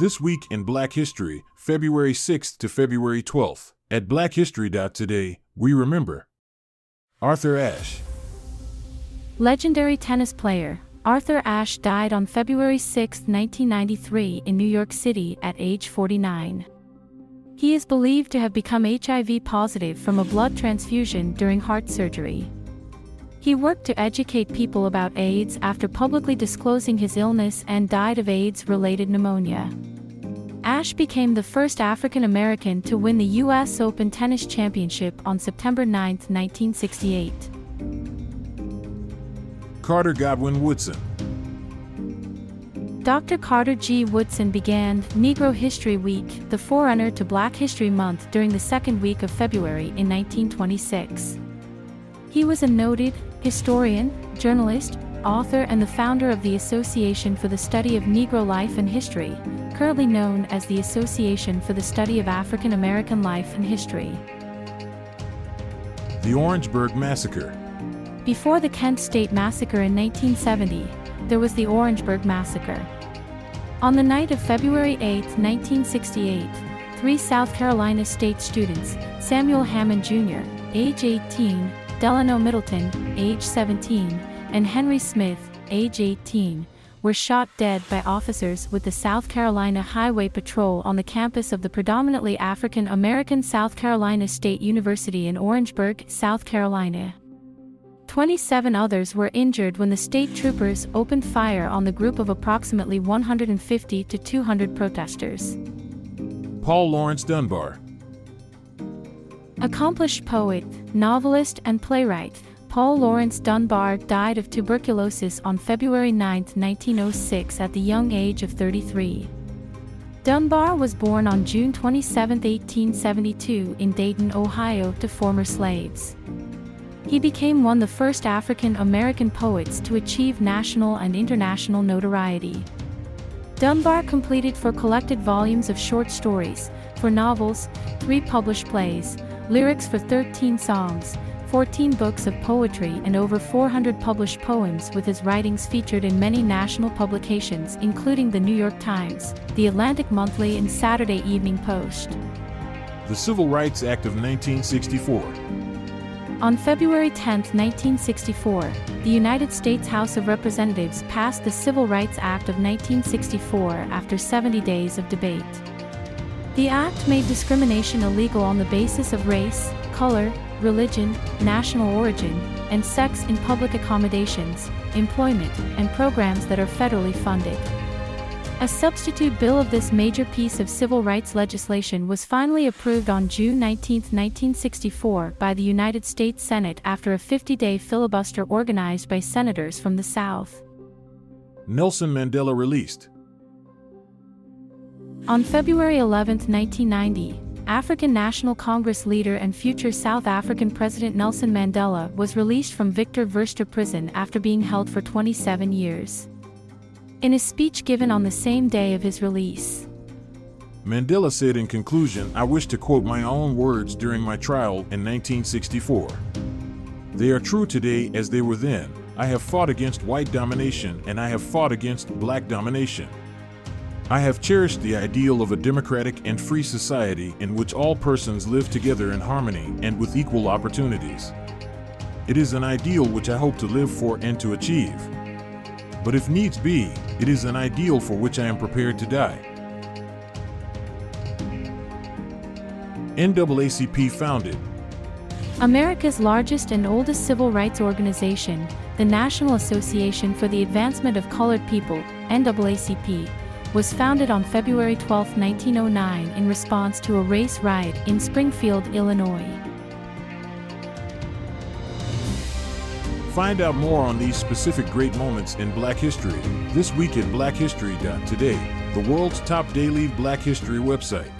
This week in Black History, February 6th to February 12th. At blackhistory.today, we remember Arthur Ashe. Legendary tennis player Arthur Ashe died on February 6, 1993 in New York City at age 49. He is believed to have become HIV positive from a blood transfusion during heart surgery. He worked to educate people about AIDS after publicly disclosing his illness and died of AIDS-related pneumonia. Ashe became the first African American to win the U.S. Open Tennis Championship on September 9, 1968. Carter Godwin Woodson. Dr. Carter G. Woodson began Negro History Week, the forerunner to Black History Month, during the second week of February in 1926. He was a noted historian, journalist, author, and the founder of the Association for the Study of Negro Life and History, currently known as the Association for the Study of African American Life and History. The Orangeburg Massacre. Before the Kent State Massacre in 1970, there was the Orangeburg Massacre. On the night of February 8, 1968, 3 South Carolina State students, Samuel Hammond Jr., age 18, Delano Middleton, age 17, and Henry Smith, age 18, were shot dead by officers with the South Carolina Highway Patrol on the campus of the predominantly African American South Carolina State University in Orangeburg, South Carolina. 27 others were injured when the state troopers opened fire on the group of approximately 150 to 200 protesters. Paul Laurence Dunbar. Accomplished poet, novelist, and playwright, Paul Laurence Dunbar died of tuberculosis on February 9, 1906 at the young age of 33. Dunbar was born on June 27, 1872 in Dayton, Ohio, to former slaves. He became one of the first African American poets to achieve national and international notoriety. Dunbar completed 4 collected volumes of short stories, 4 novels, 3 published plays, lyrics for 13 songs, 14 books of poetry, and over 400 published poems, with his writings featured in many national publications including the New York Times, the Atlantic Monthly, and Saturday Evening Post. The Civil Rights Act of 1964. On February 10, 1964, the United States House of Representatives passed the Civil Rights Act of 1964 after 70 days of debate. The act made discrimination illegal on the basis of race, color, religion, national origin, and sex in public accommodations, employment, and programs that are federally funded. A substitute bill of this major piece of civil rights legislation was finally approved on June 19, 1964 by the United States Senate after a 50-day filibuster organized by senators from the South. Nelson Mandela released. On February 11, 1990, African National Congress leader and future South African President Nelson Mandela was released from Victor Verster prison after being held for 27 years. In a speech given on the same day of his release, Mandela said in conclusion, "I wish to quote my own words during my trial in 1964. They are true today as they were then. I have fought against white domination and I have fought against black domination. I have cherished the ideal of a democratic and free society in which all persons live together in harmony and with equal opportunities. It is an ideal which I hope to live for and to achieve. But if needs be, it is an ideal for which I am prepared to die." NAACP founded. America's largest and oldest civil rights organization, the National Association for the Advancement of Colored People, NAACP, was founded on February 12, 1909 in response to a race riot in Springfield, Illinois. Find out more on these specific great moments in Black History this week at blackhistory.today, the world's top daily Black History website.